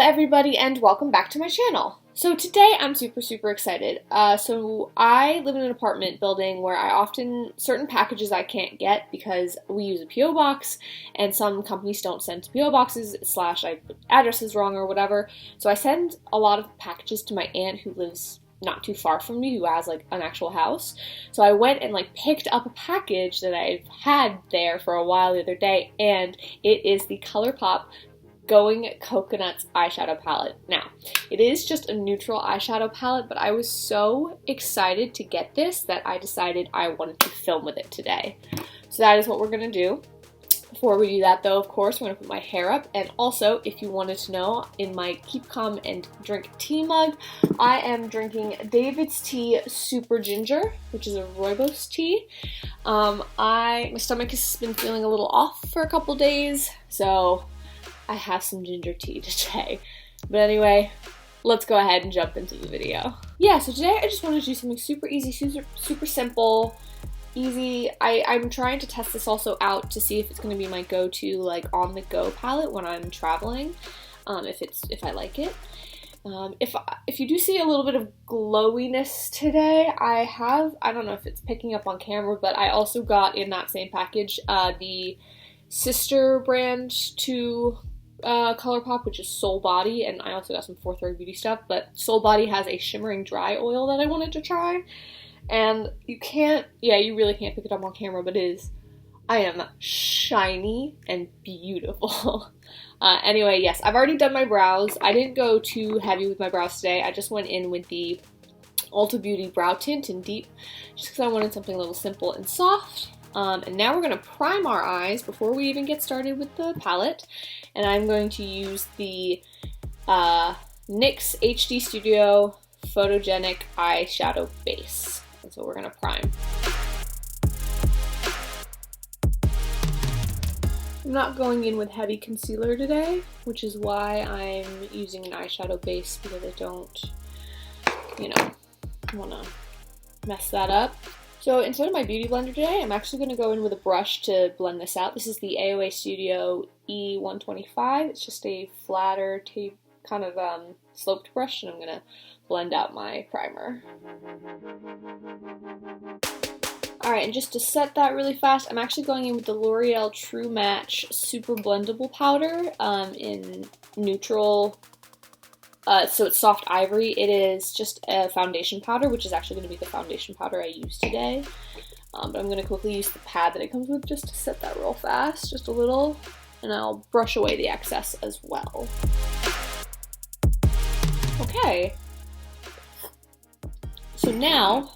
everybody and welcome back to my channel. So today I'm super excited. So I live in an apartment building where certain packages I can't get because we use a P.O. box and some companies don't send to P.O. boxes / I put addresses wrong or whatever. So I send a lot of packages to my aunt who lives not too far from me, who has like an actual house. So I went and like picked up a package that I've had there for a while the other day, and it is the Colourpop Going Coconuts eyeshadow palette. Now, it is just a neutral eyeshadow palette, but I was so excited to get this that I decided I wanted to film with it today. So that is what we're gonna do. Before we do that though, of course, we're gonna put my hair up, and also, if you wanted to know, in my Keep Calm and Drink tea mug, I am drinking David's Tea Super Ginger, which is a rooibos tea. My stomach has been feeling a little off for a couple days, so I have some ginger tea today. But anyway, let's go ahead and jump into the video. Yeah, so today I just wanted to do something super easy, super simple, easy. I'm trying to test this also out to see if it's going to be my go-to like on-the-go palette when I'm traveling, if I like it. If you do see a little bit of glowiness today, I don't know if it's picking up on camera, but I also got in that same package the sister brand to Colourpop, which is Soul Body, and I also got some 430 Beauty stuff, but Soul Body has a shimmering dry oil that I wanted to try, and you really can't pick it up on camera, but I am shiny and beautiful. Anyway, yes, I've already done my brows. I didn't go too heavy with my brows today. I just went in with the Ulta Beauty Brow Tint in Deep, just because I wanted something a little simple and soft. And now we're going to prime our eyes before we even get started with the palette. And I'm going to use the NYX HD Studio Photogenic Eyeshadow Base. That's what we're going to prime. I'm not going in with heavy concealer today, which is why I'm using an eyeshadow base, because I don't, want to mess that up. So instead of my beauty blender today, I'm actually going to go in with a brush to blend this out. This is the AOA Studio E125. It's just a flatter, kind of sloped brush, and I'm going to blend out my primer. Alright, and just to set that really fast, I'm actually going in with the L'Oreal True Match Super Blendable Powder in neutral. So it's soft ivory. It is just a foundation powder, which is actually going to be the foundation powder I use today. But I'm going to quickly use the pad that it comes with just to set that real fast, just a little, and I'll brush away the excess as well. Okay. So now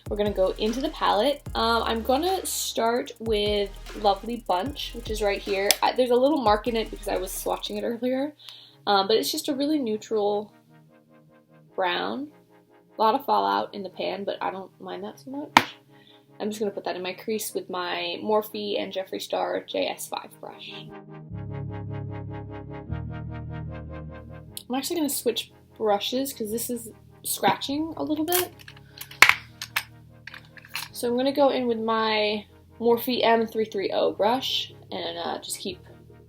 we're going to go into the palette. I'm going to start with Lovely Bunch, which is right here. There's a little mark in it because I was swatching it earlier. But it's just a really neutral brown. A lot of fallout in the pan, but I don't mind that so much. I'm just going to put that in my crease with my Morphe and Jeffree Star JS5 brush. I'm actually going to switch brushes because this is scratching a little bit. So I'm going to go in with my Morphe M330 brush and just keep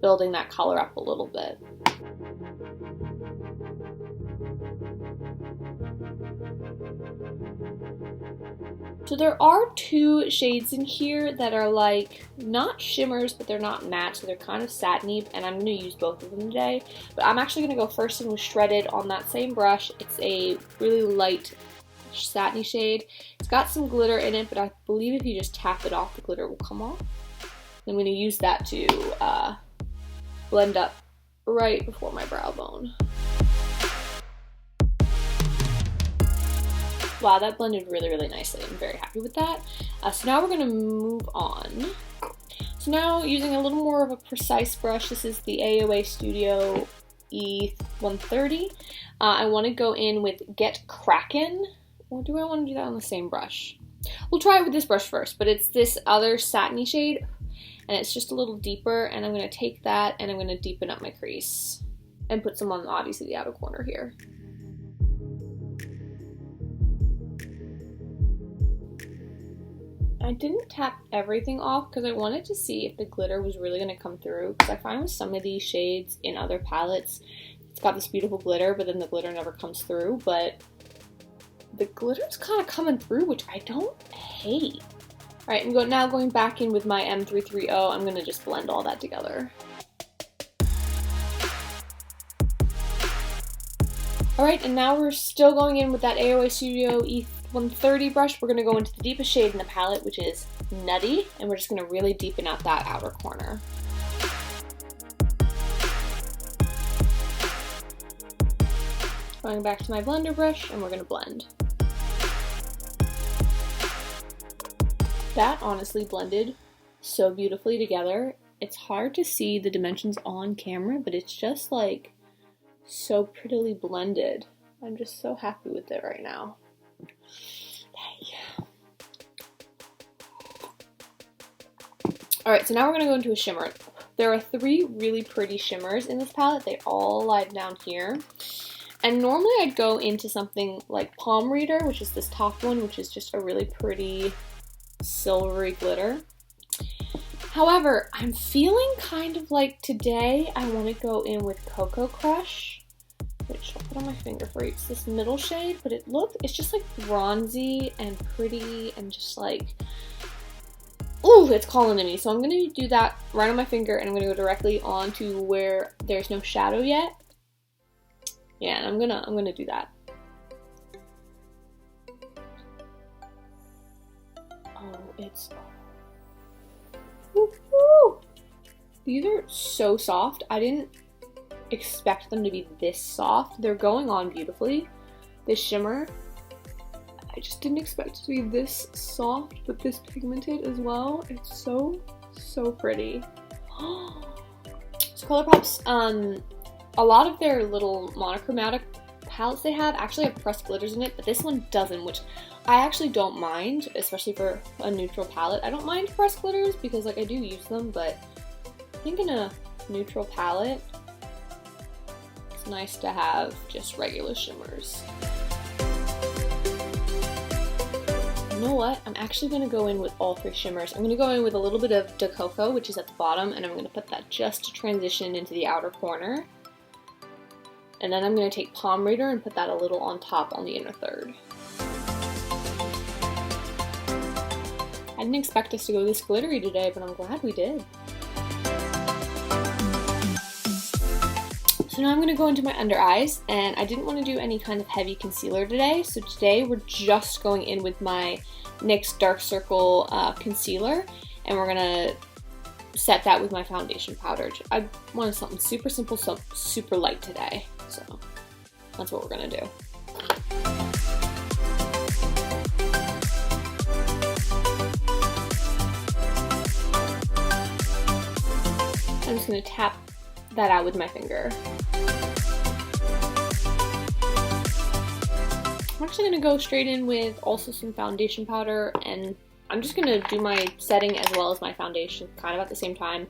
building that color up a little bit. So there are two shades in here that are like, not shimmers, but they're not matte, so they're kind of satiny, and I'm going to use both of them today. But I'm actually going to go first in with Shredded on that same brush. It's a really light satiny shade. It's got some glitter in it, but I believe if you just tap it off, the glitter will come off. I'm going to use that to blend up right before my brow bone. Wow, that blended really nicely. I'm very happy with that. So now we're going to move on. So now, using a little more of a precise brush, this is the AOA Studio E130. I want to go in with Get Crackin'. Or do I want to do that on the same brush? We'll try it with this brush first, but it's this other satiny shade, and it's just a little deeper, and I'm going to take that and I'm going to deepen up my crease and put some on, obviously, the outer corner here. I didn't tap everything off because I wanted to see if the glitter was really going to come through, because I find with some of these shades in other palettes, it's got this beautiful glitter, but then the glitter never comes through, but the glitter's kind of coming through, which I don't hate. Alright, I'm now going back in with my M330. I'm going to just blend all that together. Alright, and now we're still going in with that AOA Studio E130 brush. We're going to go into the deepest shade in the palette, which is Nutty, and we're just going to really deepen out that outer corner. Going back to my blender brush, and we're going to blend. That honestly blended so beautifully together. It's hard to see the dimensions on camera, but it's just like so prettily blended. I'm just so happy with it right now. Alright, so now we're going to go into a shimmer. There are 3 really pretty shimmers in this palette. They all lie down here. And normally I'd go into something like Palm Reader, which is this top one, which is just a really pretty silvery glitter. However, I'm feeling kind of like today I want to go in with Cocoa Crush, which I'll put on my finger for you. It's this middle shade, but it's just like bronzy and pretty and just like, ooh, it's calling to me. So I'm going to do that right on my finger, and I'm going to go directly onto where there's no shadow yet. Yeah, and I'm gonna do that. Oh, it's... Woo-hoo! These are so soft. I didn't expect them to be this soft. They're going on beautifully. This shimmer, I just didn't expect it to be this soft, but this pigmented as well. It's so, so pretty. So Colourpop's, a lot of their little monochromatic palettes they have actually have pressed glitters in it, but this one doesn't, which I actually don't mind, especially for a neutral palette. I don't mind pressed glitters because like I do use them, but I think in a neutral palette, it's nice to have just regular shimmers. You know what? I'm actually going to go in with all 3 shimmers. I'm going to go in with a little bit of De Coco, which is at the bottom, and I'm going to put that just to transition into the outer corner. And then I'm going to take Palm Reader and put that a little on top on the inner third. I didn't expect us to go this glittery today, but I'm glad we did. So now I'm going to go into my under eyes, and I didn't want to do any kind of heavy concealer today, so today we're just going in with my NYX Dark Circle concealer, and we're going to set that with my foundation powder. I wanted something super simple, so super light today, so that's what we're going to do. I'm just going to tap that out with my finger. I'm actually going to go straight in with also some foundation powder, and I'm just going to do my setting as well as my foundation kind of at the same time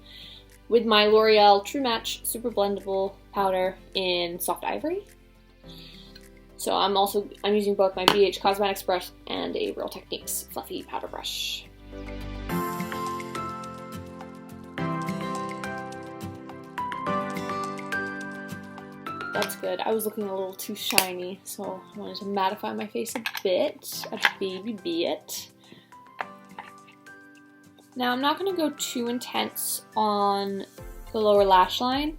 with my L'Oreal True Match Super Blendable Powder in Soft Ivory. So I'm using both my BH Cosmetics brush and a Real Techniques fluffy powder brush. That's good. I was looking a little too shiny, so I wanted to mattify my face a baby bit. Now I'm not going to go too intense on the lower lash line.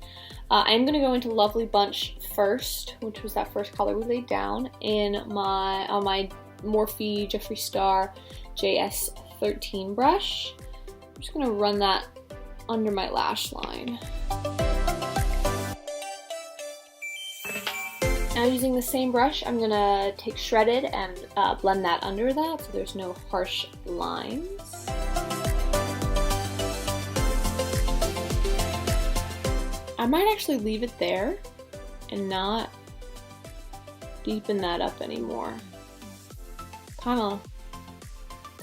I'm going to go into Lovely Bunch first, which was that first color we laid down on my Morphe Jeffree Star JS13 brush. I'm just going to run that under my lash line. Now using the same brush, I'm going to take Shredded and blend that under that so there's no harsh lines. I might actually leave it there and not deepen that up anymore. Kind of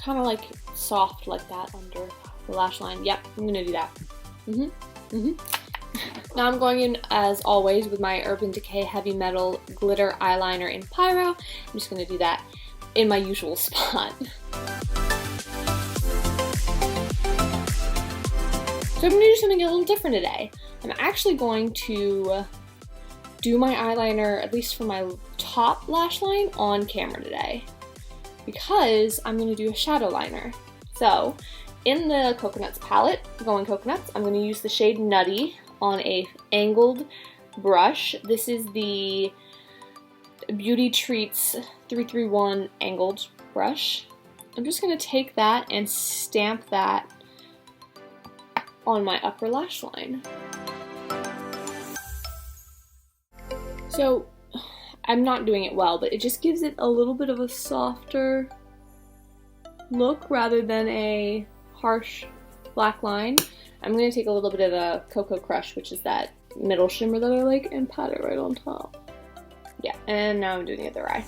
like soft like that under the lash line. Yep, I'm gonna do that. Now I'm going in, as always, with my Urban Decay Heavy Metal Glitter Eyeliner in Pyro. I'm just gonna do that in my usual spot. So I'm going to do something a little different today. I'm actually going to do my eyeliner, at least for my top lash line, on camera today, because I'm going to do a shadow liner. So in the Coconuts palette, Going Coconuts, I'm going to use the shade Nutty on a angled brush. This is the Beauty Treats 331 angled brush. I'm just going to take that and stamp that on my upper lash line. So I'm not doing it well, but it just gives it a little bit of a softer look rather than a harsh black line. I'm going to take a little bit of the Cocoa Crush, which is that middle shimmer that I like, and pat it right on top. Yeah, and now I'm doing the other eye.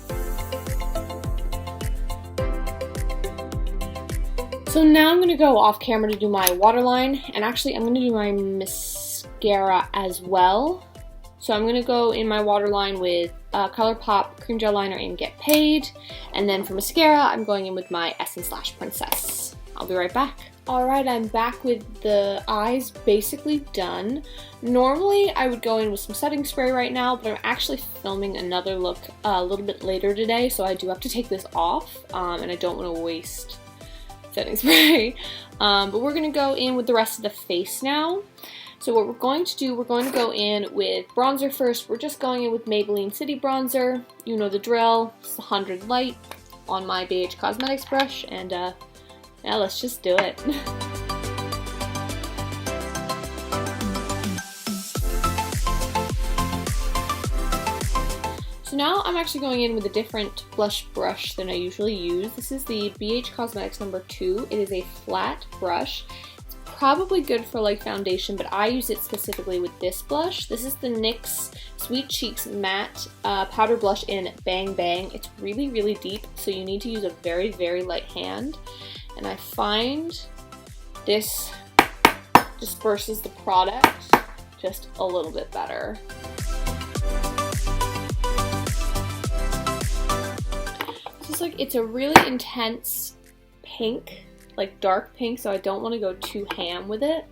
So now I'm going to go off camera to do my waterline, and actually I'm going to do my mascara as well. So I'm going to go in my waterline with Colourpop Cream Gel Liner in Get Paid, and then for mascara I'm going in with my Essence Lash Princess. I'll be right back. Alright, I'm back with the eyes basically done. Normally I would go in with some setting spray right now, but I'm actually filming another look a little bit later today, so I do have to take this off, and I don't want to waste setting spray. But we're going to go in with the rest of the face now. So what we're going to do, we're going to go in with bronzer first. We're just going in with Maybelline City Bronzer. You know the drill. It's 100 Light on my BH Cosmetics brush, and yeah, let's just do it. So now I'm actually going in with a different blush brush than I usually use. This is the BH Cosmetics number 2. It is a flat brush. It's probably good for like foundation, but I use it specifically with this blush. This is the NYX Sweet Cheeks Matte Powder Blush in Bang Bang. It's really, really deep, so you need to use a very, very light hand. And I find this disperses the product just a little bit better. It's a really intense pink, like dark pink, so I don't want to go too ham with it.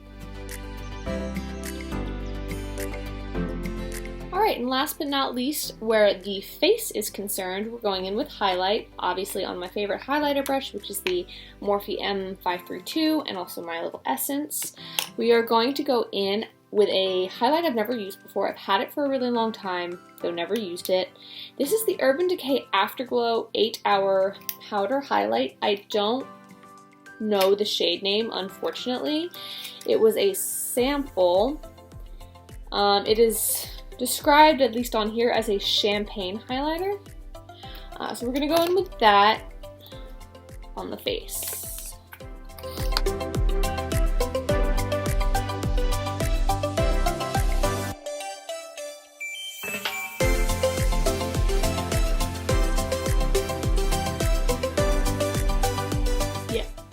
Alright, and last but not least, where the face is concerned, we're going in with highlight, obviously on my favorite highlighter brush, which is the Morphe M532, and also my little Essence. We are going to go in with a highlight I've never used before. I've had it for a really long time, though never used it. This is the Urban Decay Afterglow 8-Hour Powder Highlight. I don't know the shade name, unfortunately. It was a sample. It is described, at least on here, as a champagne highlighter. So we're going to go in with that on the face.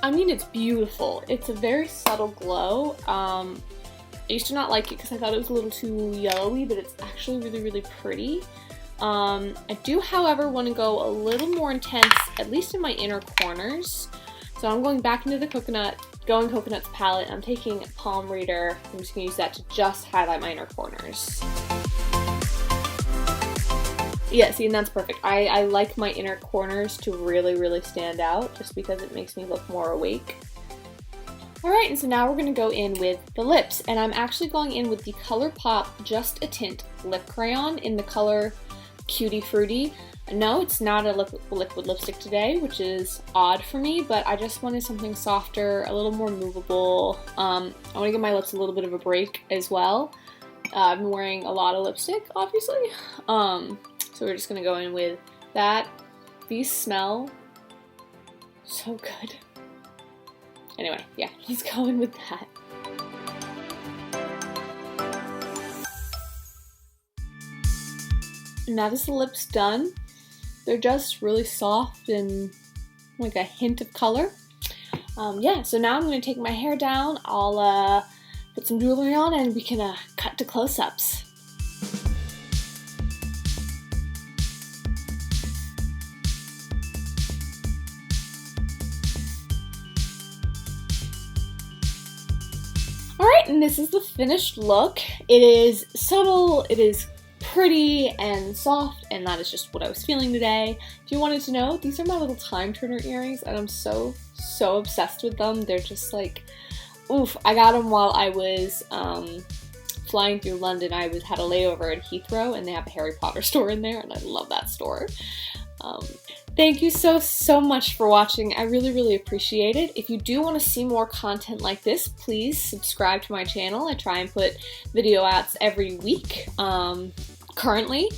I mean, it's beautiful. It's a very subtle glow. I used to not like it because I thought it was a little too yellowy, but it's actually really, really pretty. I do, however, want to go a little more intense, at least in my inner corners. So I'm going back into the Going Coconuts palette. I'm taking Palm Reader. I'm just going to use that to just highlight my inner corners. Yeah, see, and that's perfect. I like my inner corners to really, really stand out, just because it makes me look more awake. Alright, and so now we're going to go in with the lips, and I'm actually going in with the Colourpop Just a Tint Lip Crayon in the color Cutie Fruity. No, it's not a liquid lipstick today, which is odd for me, but I just wanted something softer, a little more movable. I want to give my lips a little bit of a break as well. I've been wearing a lot of lipstick, obviously. So we're just going to go in with that. These smell so good. Anyway, yeah, let's go in with that. Now that the lips done, they're just really soft and like a hint of color. Yeah, so now I'm going to take my hair down. I'll put some jewelry on and we can cut to close-ups. Alright, Alright, and this is the finished look. It is subtle, it is pretty and soft, and that is just what I was feeling today. If you wanted to know, these are my little time turner earrings, and I'm so obsessed with them. They're just like, oof. I got them while I was flying through London. I had a layover at Heathrow, and they have a Harry Potter store in there, and I love that store. Thank you so much for watching. I really appreciate it. If you do want to see more content like this, please subscribe to my channel. I try and put video outs every week currently.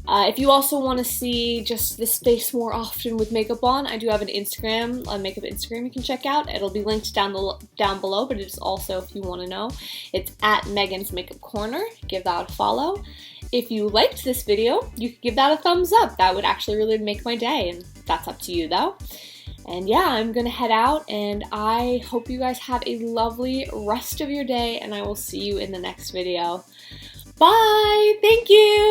If you also want to see just this face more often with makeup on, I do have an Instagram, a makeup Instagram you can check out. It'll be linked down below, but it's also, if you want to know, it's at Megan's Makeup Corner. Give that a follow. If you liked this video, you could give that a thumbs up. That would actually really make my day, and that's up to you though. And yeah, I'm gonna head out, and I hope you guys have a lovely rest of your day, and I will see you in the next video. Bye! Thank you!